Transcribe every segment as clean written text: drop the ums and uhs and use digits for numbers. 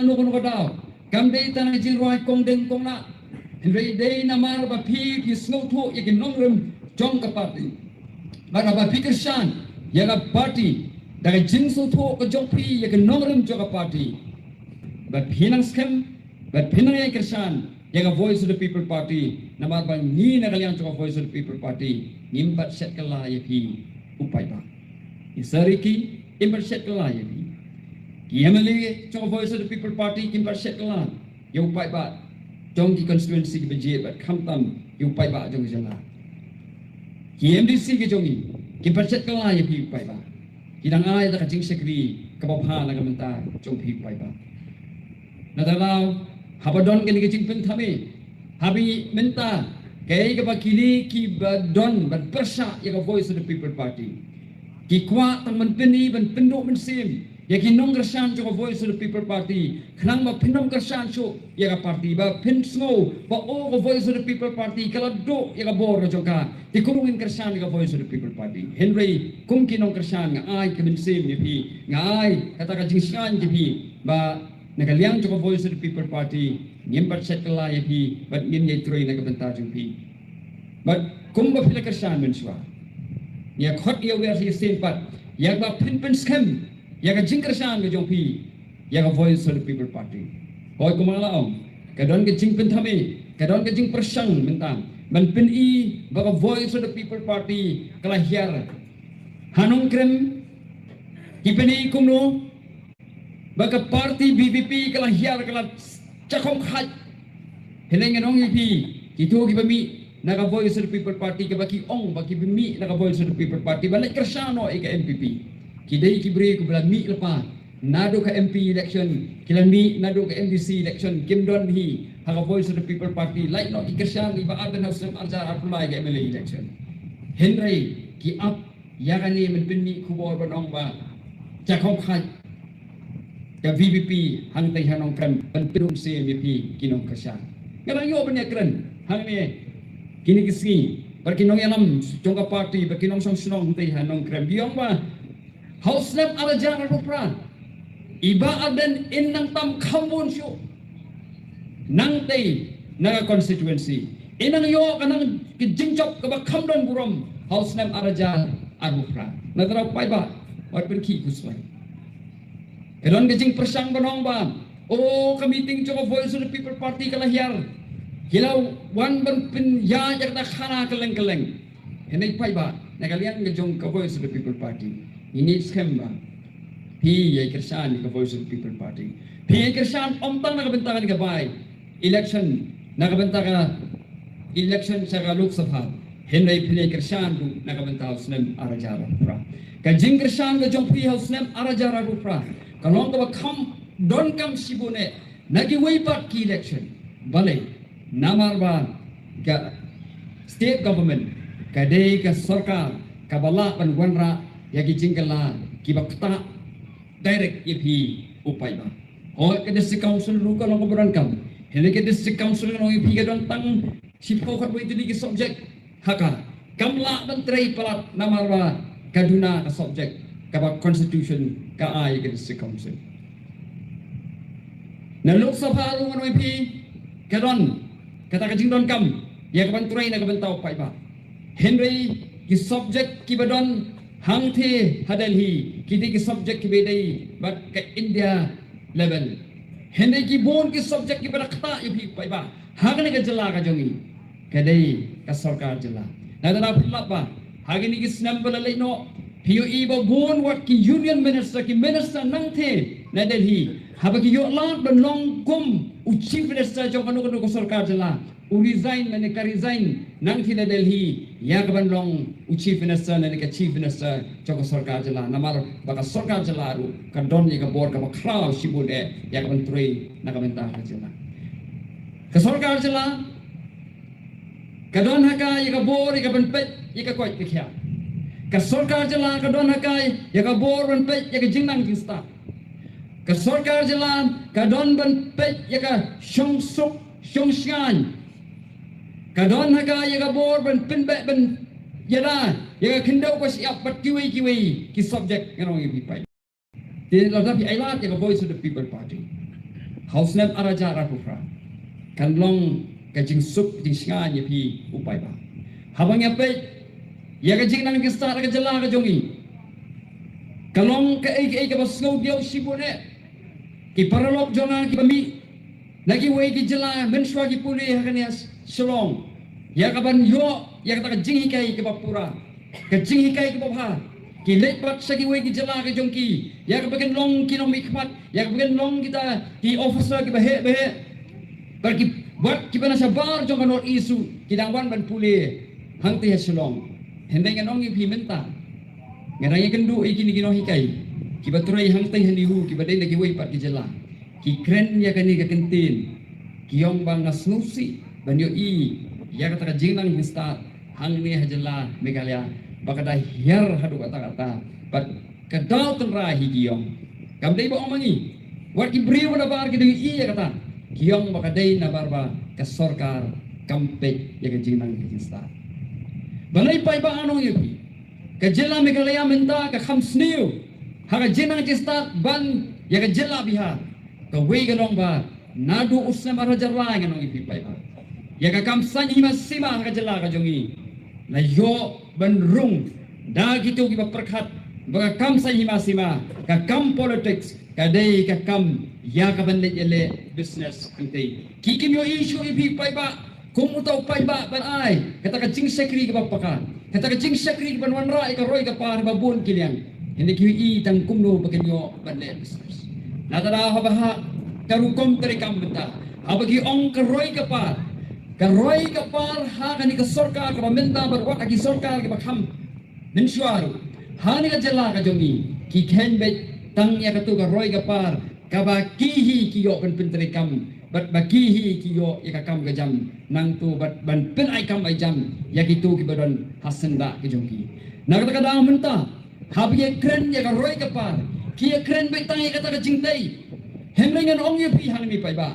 anu kono daw kam dei tan jing roi kong deng kong na Henry dei na mar ba phi ki snow tho ye ki nong rem jong ka party bara ba pikir shan ya ka party da jing so tho ko jong phi ye ki nong rem jo ka party ba phinang scam ba phinang ye kirshan ya ka voice of the people party na mar ba ni na kalian jo ka voice of the people party nimbat set kala ye phi upai ba isariki imbat set kala ye phi Yamali cho voice of the people party kimbar set kala ye upai ba trong ki constituency ki beje ba khamtam ye upai ba jong jala KMDC ki jongi ki percet kala ye phi upai ba kidang ai da ka jing sekri ka ba pha na ka menta jong phi upai ba na dalau habadon ke ni jing pen thame habi menta kai ka ba kili ki ba don ba persa ye ka voice of the people party ki kwa tang man peni ban pendo men sim ye ki nong kersan jo ka voice of the people party khnang ba phinong kersan so ye ka party ba phin snow ba o ka voice of the people party kala do ye ka bor jo ka ti kurungin kersan ka voice of the people party Henry kum ki nong kersan nga ai ka men sim ye phi nga ai kata ka jing skan ye phi ba nakaliang jo ka voice of the people party ngem pat set kala ye phi bat ngin ye troi na ka banta jing phi but kum ba phila kersan men swa ya khot ye wer ye sim pat ya ba phin pen scam ya ka jing kersan ke jong phi ya ka voice of the people party hoi kumala om ka don ke jing pen thame ka don ke jing persang mentang man pen I ba ka voice of the people party kala hiar hanong krem ki pen I kumno ba ka party BBP kala hiar kala chakhom khat heneng nong I phi ki to ki bami na ka voice of the people party ka ba ki ong ba ki bimi na ka voice of the people party ba le kersano I ka MPP kidai kibre ko bala mi lepa nado ka MP election kila mi nado ka MDC election kim don hi ha voice of the people party like no ikashan iba adan house of arjar apply ka MLA election Henry ki up yagani men pinni khubor banong ba chakhom khat ka VVP hang tai hanong kram ban pirum se MVP kinong kashan ngarang yo banya kran hang ne kini kisi barkinong yanam jongka party barkinong song snong tai hanong kram biong ba House Nap Arajar Rupran Iba aden in nang tam kambon syo nang tay na constituency inang yo kanang kijingchop ka ba kamdon burom House Nap Arajar Rupran nadra pai ba wat perki kuswai elon kijing persang banong ba o ka meeting jo voice of the people party kala hiar hilaw wan ban pin ya jak ta khana keleng keleng enai pai ba nagalian ngejong ka voice of the people party ini scam ba pi ye kersan ka voice of the people party pi ye kersan omtang nakabentakan ka bay election nakabenta election sa Lok Sabha henry pi ye kersan du nakabenta Husnem Arajara pra ka jing kersan ka jong pi Husnem Arajara du pra kanong ka kam don kam sibune nagi way part ki election bale namar ba ka state government ka dei ka sarkar ka bala pan wanra yagi jingkala kibakta direct ipi upai ba o ke district council ru ka long berangkam hele ke district council no ipi ka don tang sipo khat boy tini ki subject haka kamla dan trei palat namarwa kaduna ka subject ka ba constitution ka ai ke district council na Lok Sabha ru no ipi ka don kata ka jing don kam ya ka ban trei na ka ban tau pai ba henry ki subject ki badon hang the hadal hi kiti ki subject ki bedai but ka India level hende ki bon ki subject ki barakta ibi pai ba hang ne ka jala ka jongi kadai ka sarkar jala nadara phla ba hagini ki snambal lai no hiyo iba bon wat ki union minister nang the na Delhi habaki yo lang ban long kum u chief minister jong kanu ko sarkar jala u resign mane ka resign nang thi na Delhi ya ka ban long u chief minister na ka chief minister jong sarkar jala namar baka sarkar jala ru ka don ni ka bor ka ba khraw sibune ya ka ban trei na ka menta ka jala ka sarkar jala ka don haka ya ka bor ya ka ban pet ya ka kwai kya ka sarkar jala ka don haka ya ka bor ban pet ya ka jingnang jinsta ka sarkar jala ka don ban pet ya ka shongsuk shongshan ka don haka ya ka bor ban pin be ban yada ya ka kindau ko siap pat kiwi ki subject ngarong ibi pai tin la tapi ailat ya ka voice of the people party hausnam araja rakufra kan long ka jing sup jing singa ye pi upai ba habang ya pe ya ka jing nang ke star ka jala ka jongi kalong ka ai ka basngau dia sibune ki paralok jona ki bami lagi wei ki jala menswa ki puli hakani shalom ya ka ban yo ya ka jing hikai ke bapura ka jing hikai ke babha ki lepat sagi wei ki jala ka jongki ya ka bagen long ki nom ikmat ya ka bagen long kita ki officer ki bahe bar ki buat ki bana sabar jong kanor isu ki dangwan ban puli hang te shalom hendai nong pi menta ngaraya kendu ikini kino hikai ki baturai hang te handihu ki badai lagi wei pat ki jala ki kren ya kani ka kentin ki yong bang nasnusi ban yo i ya kata jing nang hista hang ni hajala megalya bakada hiar hadu kata-kata bat kadau tenra higiyong kamdai ba omangi wat ki brio na bar ki dei iya kata kiyong bakadai na barba ka sarkar kampe ya ka jing nang hista balai pai ba anong yupi ka jela megalya menta ka khamsniu ha ka jing nang hista ban ya ka jela biha ka wei ka long ba nadu usna marajarla nganong yupi pai ba ya ka kamsan hima sima ka jela ka jongi na yo benrung da gitu ki perkhat baga kam sa hima sima ka kam politics ka dei ka kam ya ka ban le business ante ki kim yo issue ipi pai ba kum utau pai ba ban ai kata ka jing sekri ka paka kata ka jing sekri ban wan rai ka roi ka par ba bun kilian hindi ki i tang kum no bagen yo ban le business na tada ha ba ha karukom teri kam benta abagi ong ka roi ka par karoi kapar ha kani ka sarkar ka minta berwat agi sarkar ka bakham mensuaru ha ni ka jela ka jongi ki khen be tang ya ka tu ka roi kapar ka ba kihi ki yo kan pentri kam bat ba kihi ki yo ya ka kam ka jam nang tu bat ban pen ai kam ai jam ya ki tu ki badon hasenda ka jongi na ka dang minta ha bi kren ya ka roi kapar ki ya kren be tang ya ka ta ka jingtai hemlengan ong ye pi hang mi pai ba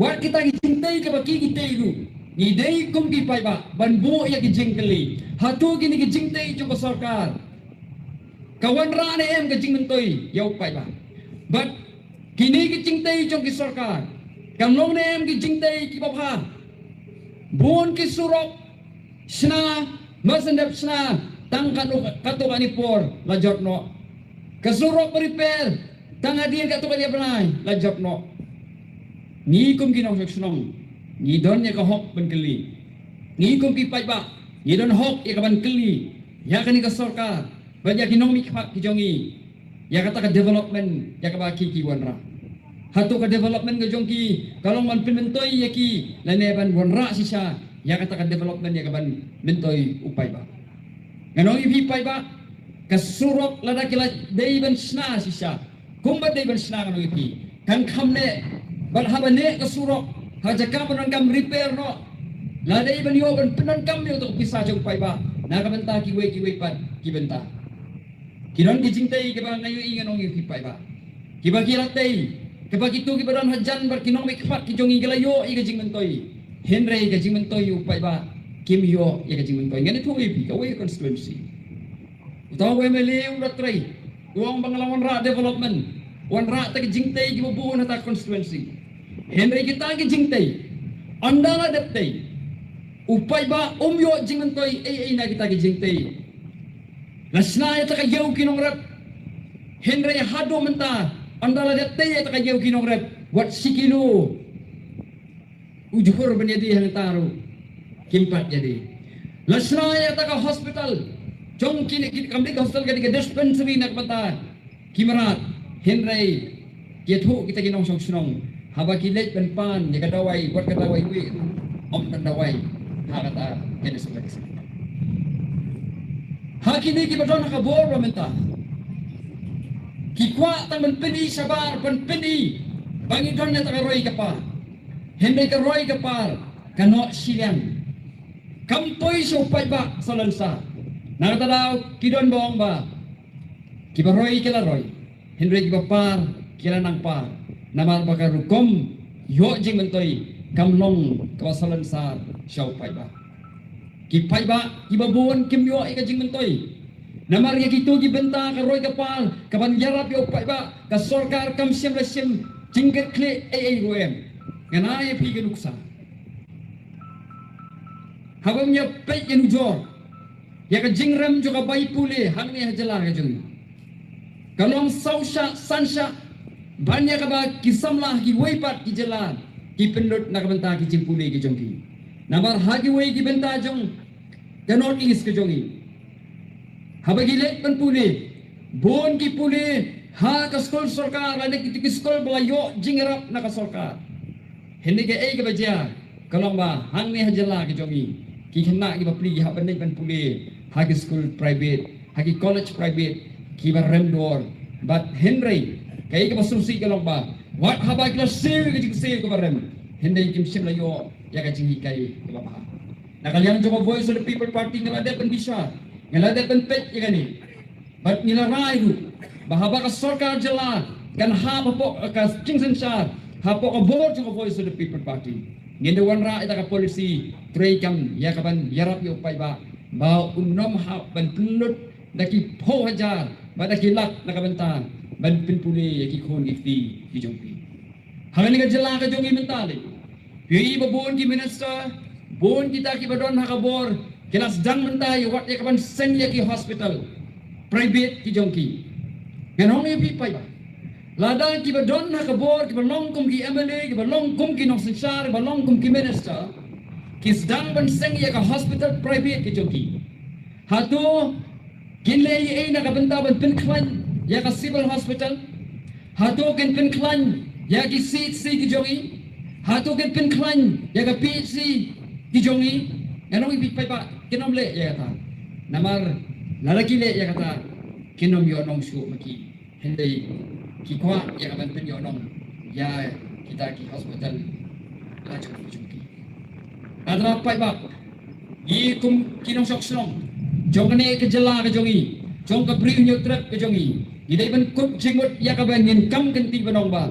wat kita ki jingtai ka ba ki ki teiru ni dei kum ki pai ba ban bo ya ki jingkeli hatu ki ni ki jingtei jo sarkar kawan ra ne em ka jing mentoi yau pai ba but kini ki jingtei jo ki sarkar kam long ne em ki jingtei ki babha bon ki surok sna masendap sna tang kanu katu kani por la jotno ka surok repair tang adien katu kani planai la jotno ni kum ki nong snong ni don ya ka hok ban keli ni kum ki pai ba ni don hok ya ka ban keli ya ka ni ka sarkar ba ya ki nong mi khap ki jongi ya kata ka development ya ka ba ki wanra hatu ka development ka jongki kalong man pimentoi ya ki la ne ban wanra sisa ya kata ka development ya ka ban mentoi upai ba nganong ipi pai ba ka surok la da kila dei ban sna sisa kumba dei ban sna nganong ipi kan khamne ban habane ka surok haja kam penangkam repair no la dei ban yo ban penangkam yo to pisah jong pai ba na ka benta ki wei pan ki benta kinon ki jingtai ke ba ngayo ingan ong ki pai ba ki ba ki latei ke ba ki tu ki badan hajan bar kinong me khat ki jongi gelayo i ka jing mentoi henrei ka jing mentoi u pai ba kim yo i ka jing mentoi ngani tu pi ka wei constituency utawa wei mele u latrai uang banglawan ra development wan ra ta ki jingtai ki bu na ta constituency Henry kita ki jingtai andala deptai upai ba yo jingantoi ai na kita ki jingtai lasna ya ta ka yau kinong rap Henry hado menta andala deptai ya ta ka yau kinong rap wat sikilo ujhur benyadi hang taru kimpat jadi lasna ya ta ka hospital jong kini kamdi hospital ka dispensary nak mata kimarat Henry kiethu kita kinong song haba kilet pan ya kadawai buat kadawai wi om kadawai harata jenis flex hakini ki badon ka bor menta ki kwa tang men pini sabar pan pini bangi don ya ta roi ka pa hende ka roi ka par kano silang kampoi so pai ba salansa na ta daw kidon bong ba ki baroi kila roi hende ki par kila nang par namar bakar rukom yo jing mentoi kamlong kawasalan sar syau pai ba ki pai ba ki babon kim yo ka jing mentoi namar ya gitu ki benta ka roi kapal kaban yarap yo pai ba ka sarkar kam sim Jingkat kle ruem. Nganaya pi genuksa. Habamnya pek genujor. Ya ka jingrem juga bayi pule hang ni hajalar ka jung. Kalong sausha sansha banyak ka ba kisamlah ki weipat ki jalan ki pendut nak benta ki jimpule ki jong ki. Namar hagi wei ki benta jong kanot is ka jongi. Habagi lek pen pule bon ki pule ha ka skol sarkar ada ki skol belayo jingrap nak ka sarkar. Hindi ka ka baja kalong ba hang ni hajalar ka jongi. Ki kena ki ba pli ha pandai pen pule hagi school private, hagi college private, kiba remdor, but Henry, kaya ka masusi ka lang ba? What haba ka sir ka jing sir ka ba rem? Henry kim sim layo, ya ka jing kay ka ba? Nakalian jo voice of the people party ngala de pen bisa, ngala de pen pet ya gani. But nila rayu, bahaba ka sarkar jala, kan ha po ka jing sensar, ha po ka board jo voice of the people party. Ngindawan ra ita ka policy, tray kam ya ka ban yarap yo pay ba? Bau unom ha ban pelut daki po hajar badaki lak nakabenta ban pinpuli yaki khon gifti ki jongpi hangani ka jela ka jongi mentali pi babon ki minister bon kita ki badon ha kabor kelas dang mentai wat ya kaban sen yaki hospital private ki jongki ganong pi pai ba ladang ki badon ha kabor ki balong kum ki MLA ki balong kum ki nong sensar balong kum ki minister kis dang ban seng ya ka hospital private ke joki hatu kinle ye na ka benta ban pin klan ya ka civil hospital hatu ken pin klan ya ki CHC ki jogi hatu ken pin klan ya ka PHC ki jogi anong ibig pa kinom le ya kata namar lalaki le ya kata kinom yo nong su maki hindi ki kwa ya ka ban pin yo nong ya kita ki hospital la jogi Adra pai ba yi kum kinong sok slong jong ne ke jela ke jongi jong ka bri nyu trap ke jongi idai ban kup jingot ya ka ban ngin kam kan ti banong ba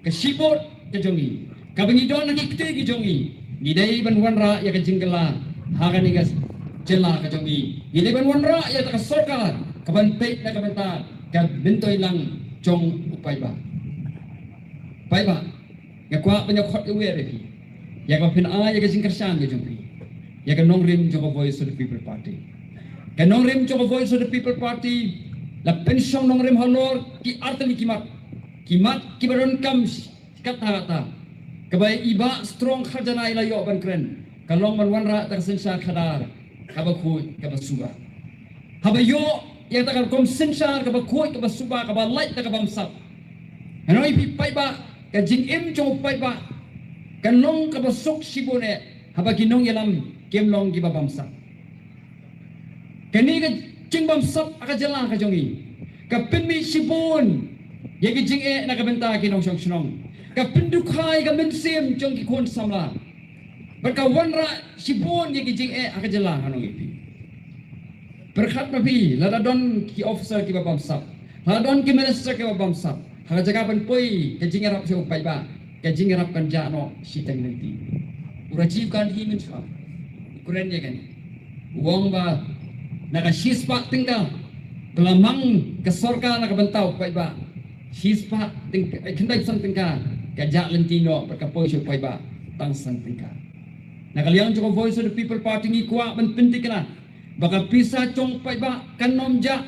ke sipot ke jongi ka bangi don ngi kte ke jongi idai ban wanra ya ke jinggela ha ka ni gas jela ke jongi idai ban wanra ya ta ka sarkar ka ban pe na ka benta ka bentoy lang jong upai ba pai ba ya kwa banyak khot we re pi ya ka pin ya ka jingkersan ke jongpi ya ka nongrim jo voice of the people party ka nongrim jo voice of the people party la pension nongrim halor ki artali kimat ki baron kam kata ka bai iba strong khajana ila yo ban kren ka long man wanra ta sensa khadar ka ba khu ka ba suba ha ba yo ya ta ka kom sensa ka ba khu ka ba suba ka ba light ta ka bam sap hanoi pi pai ba ka jing im jo pai ba kanong kabasok sibone haba kinong yalam kemlong ki babamsa kani ka jing bamsap aka jala ka jongi ka pinmi sibon yagi jing na kabenta kinong song snong ka pindukai ka mensim jong ki kon samla berka wanra sibon yagi jing aka jala kanong ipi berkhat nabi ladadon ki officer ki babamsap ladadon ki minister ki babamsap ha jaga ban poi ka jing rap so pai ba kajing rap kan jano sitang nanti urajiv kan himin swa kuren ya kan uang ba naka shispa tinggal belamang ke sorka naka bentau pai ba shispa tinggal kendai sang tinggal kajak lentino berkapoi shu pai ba tang sang tinggal naka liang joko voice of the people party ni kuat ben pentikna baka pisa chong pai ba kanom ja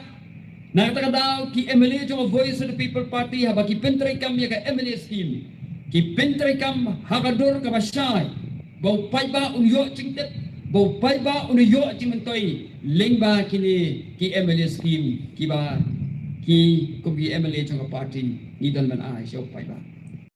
naka takadaw ki MLA joko voice of the people party ha baki pentrai kam ya ka MLA scheme ki pentre kam hagadur ka basay bau pai ba unyo cingtet bau pai ba unyo cingmentoi lengba kini ki MLA scheme ki ba ki ko ki MLA chong party ni dalman ai sio pai ba